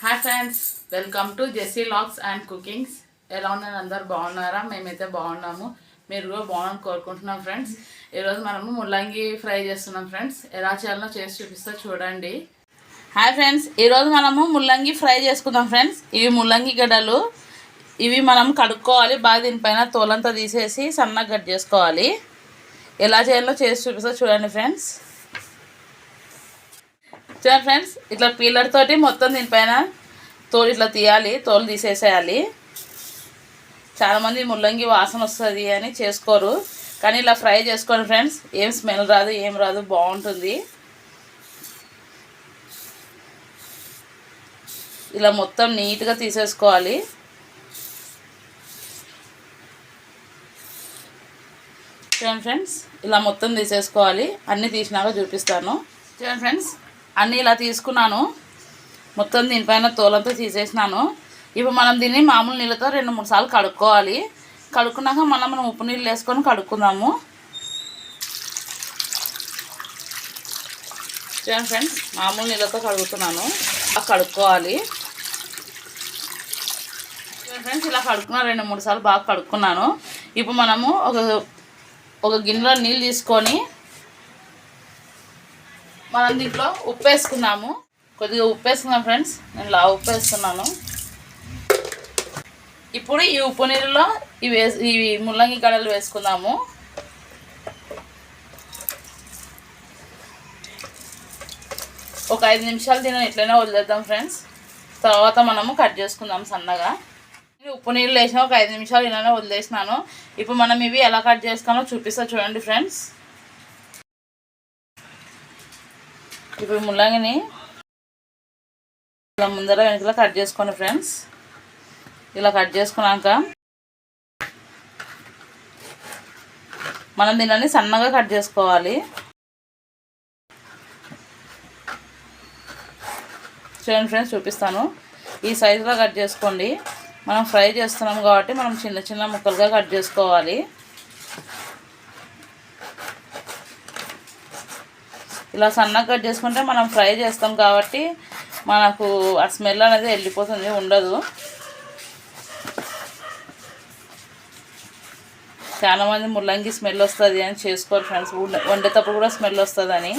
Hi friends, welcome to Jessie logs and cookings. ఎలా ఉన్నారు? అందరు బాగున్నారా? మేమైతే బాగున్నాము. మీరు కూడా బాగున్నాను కోరుకుంటున్నాం ఫ్రెండ్స్. ఈరోజు మనము ముల్లంగి ఫ్రై చేస్తున్నాం ఫ్రెండ్స్. ఎలా చేయాలో చేసి చూపిస్తా చూడండి. హాయ్ ఫ్రెండ్స్, ఈరోజు మనము ముల్లంగి ఫ్రై చేసుకుందాం ఫ్రెండ్స్. ఇవి ముల్లంగి గడ్డలు. ఇవి మనం కడుక్కోవాలి. బాగా దీనిపైన తోలంతా తీసేసి సన్నగా కట్ చేసుకోవాలి. ఎలా చేయాలో చేసి చూపిస్తా చూడండి ఫ్రెండ్స్. చూడండి ఫ్రెండ్స్, ఇట్లా పీలర్ తోటి మొత్తం దీనిపైన తోలు ఇట్లా తీయాలి, తోలు తీసేసేయాలి. చాలామంది ముల్లంగి వాసన వస్తుంది అని చేసుకోరు, కానీ ఇలా ఫ్రై చేసుకోండి ఫ్రెండ్స్. ఏం స్మెల్ రాదు, ఏం రాదు, బాగుంటుంది. ఇలా మొత్తం నీట్గా తీసేసుకోవాలి. చూడండి ఫ్రెండ్స్, ఇలా మొత్తం తీసేసుకోవాలి. అన్నీ తీసినాక చూపిస్తాను. చూడండి ఫ్రెండ్స్, అన్నీ ఇలా తీసుకున్నాను. మొత్తం దీనిపైన తోలంతా తీసేసినాను. ఇప్పుడు మనం దీన్ని మామూలు నీళ్ళతో 2-3 సార్లు కడుక్కోవాలి. కడుక్కున్నాక మనం ఉప్పు నీళ్ళు వేసుకొని కడుక్కుందాము. చూడండి ఫ్రెండ్స్, మామూలు నీళ్ళతో కడుగుతున్నాను. కడుక్కోవాలి. చూడండి ఫ్రెండ్స్, ఇలా కడుక్కున్నా 2-3 సార్లు బాగా కడుక్కున్నాను. ఇప్పుడు మనము ఒక గిన్నెలో నీళ్ళు తీసుకొని మనం దీంట్లో ఉప్పు వేసుకున్నాము. కొద్దిగా ఉప్పు వేసుకున్నాం ఫ్రెండ్స్. నేను ఉప్పు వేస్తున్నాను. ఇప్పుడు ఈ ఉప్పు నీళ్ళలో ఇవి ముల్లంగి గడ్డలు వేసుకుందాము. ఒక 5 నిమిషాలు దీన్ని ఇట్లనే వదిలేద్దాం ఫ్రెండ్స్. తర్వాత మనము కట్ చేసుకుందాం సన్నగా. ఉప్పు నీళ్ళు వేసిన ఒక 5 నిమిషాలు ఇలానే వదిలేసినాను. ఇప్పుడు మనం ఇవి ఎలా కట్ చేసుకోవాలో చూపిస్తా చూడండి ఫ్రెండ్స్. ఇప్పుడు ముల్లంగిని ఇలా ముందర వెనకలా కట్ చేసుకోండి ఫ్రెండ్స్. ఇలా కట్ చేసుకున్నాక మనం దీనిని సన్నగా కట్ చేసుకోవాలి. చూడండి ఫ్రెండ్స్, చూపిస్తాను. ఈ సైజులో కట్ చేసుకోండి. మనం ఫ్రై చేస్తున్నాం కాబట్టి మనం చిన్న చిన్న ముక్కలుగా కట్ చేసుకోవాలి. ఇలా సన్నగా కట్ చేసుకుంటే మనం ఫ్రై చేస్తాం కాబట్టి మనకు ఆ స్మెల్ అనేది వెళ్ళిపోతుంది, ఉండదు. చాలామంది ముల్లంగి స్మెల్ వస్తుంది అని చేసుకోరు ఫ్రెండ్స్. వండేటప్పుడు కూడా స్మెల్ వస్తుందని.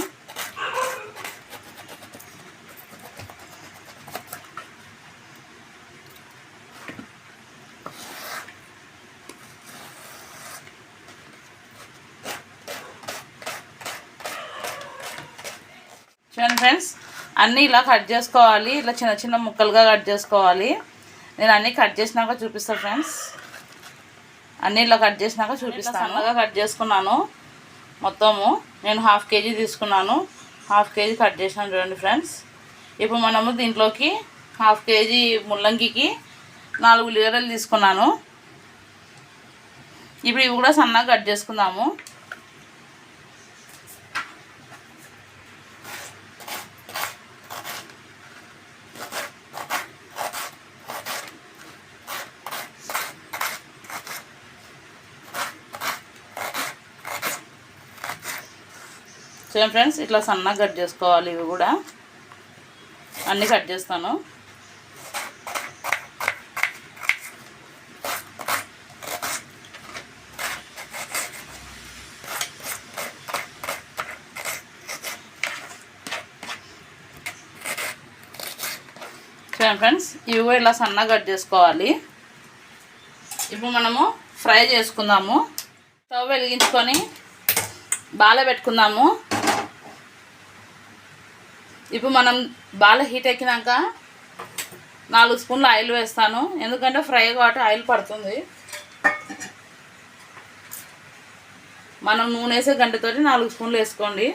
చూడండి ఫ్రెండ్స్, అన్నీ ఇలా కట్ చేసుకోవాలి. ఇలా చిన్న చిన్న ముక్కలుగా కట్ చేసుకోవాలి. నేను అన్నీ కట్ చేసినాక చూపిస్తాను ఫ్రెండ్స్. అన్నీ ఇలా కట్ చేసినాక చూపిస్తాను. సన్నగా కట్ చేసుకున్నాను. మొత్తము నేను 1/2 kg తీసుకున్నాను. 1/2 kg కట్ చేసినాను చూడండి ఫ్రెండ్స్. ఇప్పుడు మనము దీంట్లోకి 1/2 kg ముల్లంగికి 4 ఉల్లిగడ్డలు తీసుకున్నాను. ఇప్పుడు ఇవి కూడా సన్నగా కట్ చేసుకుందాము. చూడండి ఫ్రెండ్స్, ఇట్లా సన్నగా కట్ చేసుకోవాలి. ఇవి కూడా అన్నీ కట్ చేస్తాను. చూడండి ఫ్రెండ్స్, ఇవి కూడా ఇలా సన్నగా కట్ చేసుకోవాలి. ఇప్పుడు మనము ఫ్రై చేసుకుందాము. స్టవ్ వెలిగించుకొని బాల పెట్టుకుందాము. ఇప్పుడు మనం బాగా హీట్ ఎక్కినాక 4 స్పూన్లు ఆయిల్ వేస్తాను. ఎందుకంటే ఫ్రై కాబట్టి ఆయిల్ పడుతుంది. మనం నూనె వేసే గంటతోటి 4 స్పూన్లు వేసుకోండి.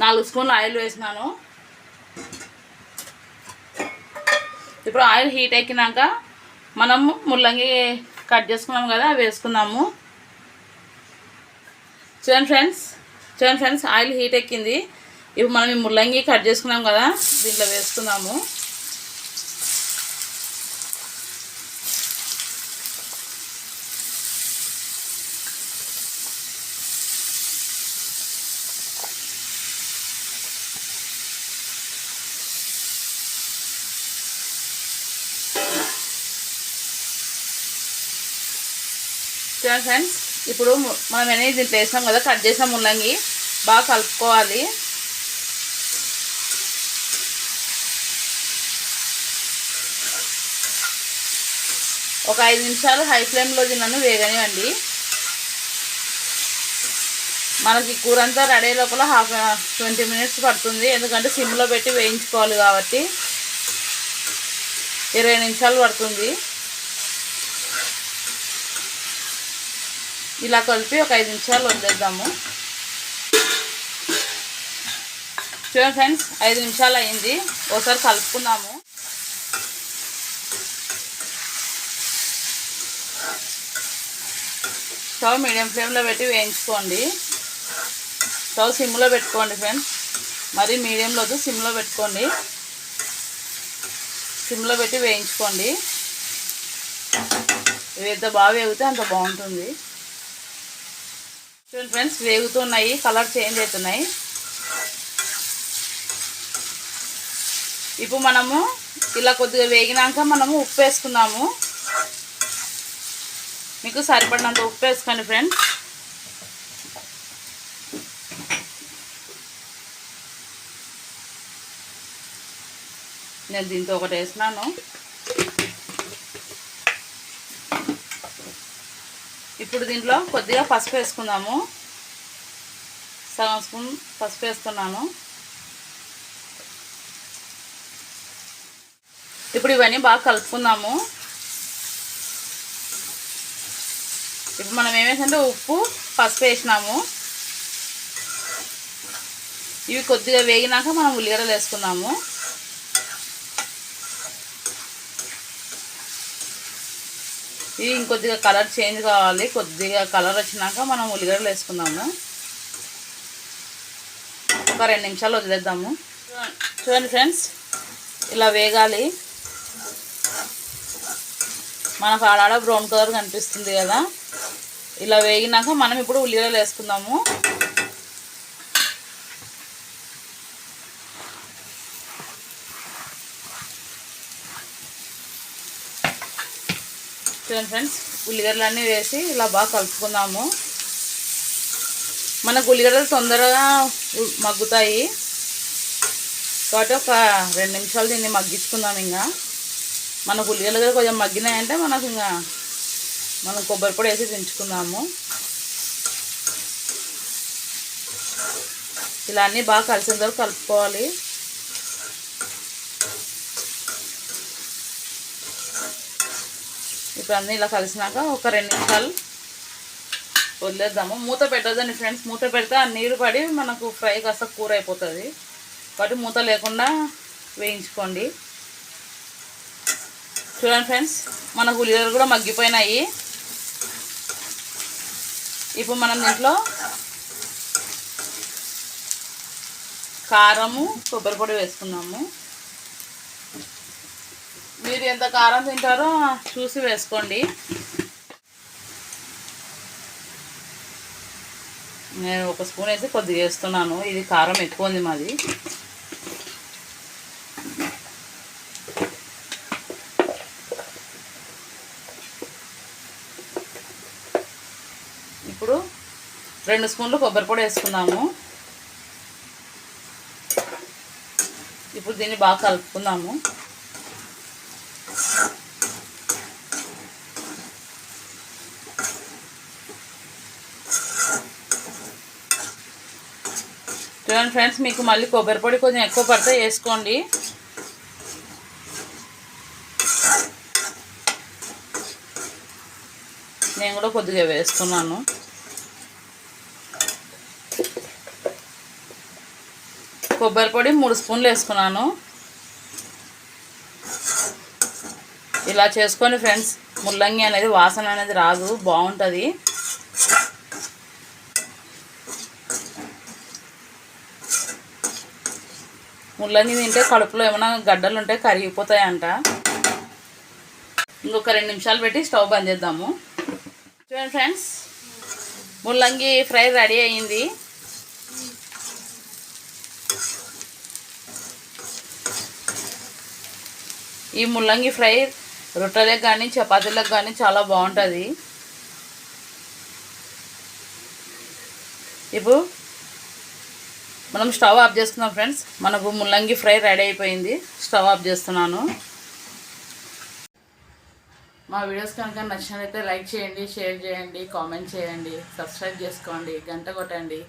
నాలుగు స్పూన్లు ఆయిల్ వేసినాను. ఇప్పుడు ఆయిల్ హీట్ ఎక్కినాక మనము ముల్లంగి కట్ చేసుకున్నాం కదా, అవి వేసుకుందాము. చూడండి ఫ్రెండ్స్, ఆయిల్ హీట్ ఎక్కింది. ఇప్పుడు మనం ఈ ముల్లంగి కట్ చేసుకున్నాం కదా, దీంట్లో వేసుకుందాము. చూడండి ఫ్రెండ్స్, ఇప్పుడు మనం అనేది దీంట్లో వేసాం కదా, కట్ చేసిన ముల్లంగి బాగా కలుపుకోవాలి. ఒక 5 నిమిషాలు హై ఫ్లేమ్లో దీన్ని వేగనివ్వండి. మనకి కూర అంతా రెడీ లోపల 20 మినిట్స్ పడుతుంది, ఎందుకంటే సిమ్లో పెట్టి వేయించుకోవాలి కాబట్టి 20 నిమిషాలు పడుతుంది. ఇలా కలిపి ఒక 5 నిమిషాలు వదిలేద్దాము. చూడండి ఫ్రెండ్స్, 5 నిమిషాలు అయింది. ఒకసారి కలుపుకుందాము. స్టవ్ మీడియం ఫ్లేమ్లో పెట్టి వేయించుకోండి. స్టవ్ సిమ్లో పెట్టుకోండి ఫ్రెండ్స్, మరి మీడియంలో వద్దు, సిమ్లో పెట్టుకోండి. సిమ్లో పెట్టి వేయించుకోండి. ఇవి ఎంత బాగా వేగితే అంత బాగుంటుంది. చూడండి ఫ్రెండ్స్, వేగుతున్నాయి, కలర్ చేంజ్ అవుతున్నాయి. ఇప్పుడు మనము ఇలా కొద్దిగా వేగినాక మనము ఉప్పు వేసుకుందాము. మీకు సరిపడినంత ఉప్పు వేసుకోండి ఫ్రెండ్స్. నేను దీంతో ఒకటి వేసినాను. ఇప్పుడు దీంట్లో కొద్దిగా పసుపు వేసుకుందాము. సగం స్పూన్ పసుపు వేస్తున్నాను. ఇప్పుడు ఇవన్నీ బాగా కలుపుకుందాము. ఇప్పుడు మనం ఏమేసంటే ఉప్పు, పసుపు వేసినాము. ఇవి కొద్దిగా వేగినాక మనం ఉల్లిగడ్డలు వేసుకుందాము. ఇవి ఇంకొద్దిగా కలర్ చేంజ్ కావాలి. కొద్దిగా కలర్ వచ్చినాక మనం ఉల్లిగడ్డలు వేసుకుందాము. ఒక 2 నిమిషాలు వదిలేద్దాము. చూడండి ఫ్రెండ్స్, ఇలా వేగాలి. మనకు ఆడాడ బ్రౌన్ కలర్ కనిపిస్తుంది కదా, ఇలా వేగినాక మనం ఇప్పుడు ఉల్లిగడ్డలు వేసుకుందాము. చూడండి ఫ్రెండ్స్, ఉల్లిగడ్డలన్నీ వేసి ఇలా బాగా కలుపుకుందాము. మనకు ఉల్లిగడ్డలు తొందరగా మగ్గుతాయి కాబట్టి ఒక 2 నిమిషాలు దీన్ని మగ్గించుకుందాం. ఇంకా మనకు ఉల్లిగడ్డలు కొంచెం మగ్గినాయంటే మనకు ఇంకా మనం కొబ్బరి పొడి వేసి దించుకుందాము. ఇలా అన్నీ బాగా కలిసిన వరకు కలుపుకోవాలి. ఇప్పుడు అన్నీ ఇలా కలిసినాక ఒక 2 నిమిషాలు వదిలేద్దాము. మూత పెట్టొద్దండి ఫ్రెండ్స్, మూత పెడితే ఆ నీరు పడి మనకు ఫ్రై కాస్త కూర అయిపోతుంది కాబట్టి మూత లేకుండా వేయించుకోండి. చూడండి ఫ్రెండ్స్, మనకు ఉల్లిగడ్డలు కూడా మగ్గిపోయినాయి. ఇప్పుడు మనం దీంట్లో కారము, కొబ్బరి పొడి వేసుకుందాము. మీరు ఎంత కారం తింటారో చూసి వేసుకోండి. నేను 1 స్పూన్ వేసి కొద్దిగా వేస్తున్నాను, ఇది కారం ఎక్కువ ఉంది మాది. ఇప్పుడు 2 స్పూన్లు కొబ్బరి పొడి వేసుకుందాము. ఇప్పుడు దీన్ని బాగా కలుపుకుందాము. చూడండి ఫ్రెండ్స్, మీకు మళ్ళీ కొబ్బరి పొడి కొంచెం ఎక్కువ పడితే వేసుకోండి. నేను కూడా కొద్దిగా వేస్తున్నాను. కొబ్బరి పొడి 3 స్పూన్లు వేసుకున్నాను. ఇలా చేసుకోండి ఫ్రెండ్స్, ముల్లంగి అనేది వాసన అనేది రాదు, బాగుంటుంది. ముల్లంగి తింటే కడుపులో ఏమైనా గడ్డలు ఉంటే కరిగిపోతాయంట. ఇంకొక 2 నిమిషాలు పెట్టి స్టవ్ బంద్ చేద్దాము. చూడండి ఫ్రెండ్స్, ముల్లంగి ఫ్రై రెడీ అయ్యింది. ఈ ముల్లంగి ఫ్రై రొట్టెలకు కానీ చపాతీలకు కానీ చాలా బాగుంటుంది. ఇప్పుడు మనం స్టవ్ ఆఫ్ చేసుకున్నాం ఫ్రెండ్స్. మనకు ముల్లంగి ఫ్రై రెడీ అయిపోయింది. స్టవ్ ఆఫ్ చేస్తున్నాను. మా వీడియోస్ కనుక నచ్చినట్లయితే లైక్ చేయండి, షేర్ చేయండి, కామెంట్ చేయండి, సబ్స్క్రైబ్ చేసుకోండి, గంట కొట్టండి.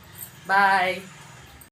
బాయ్.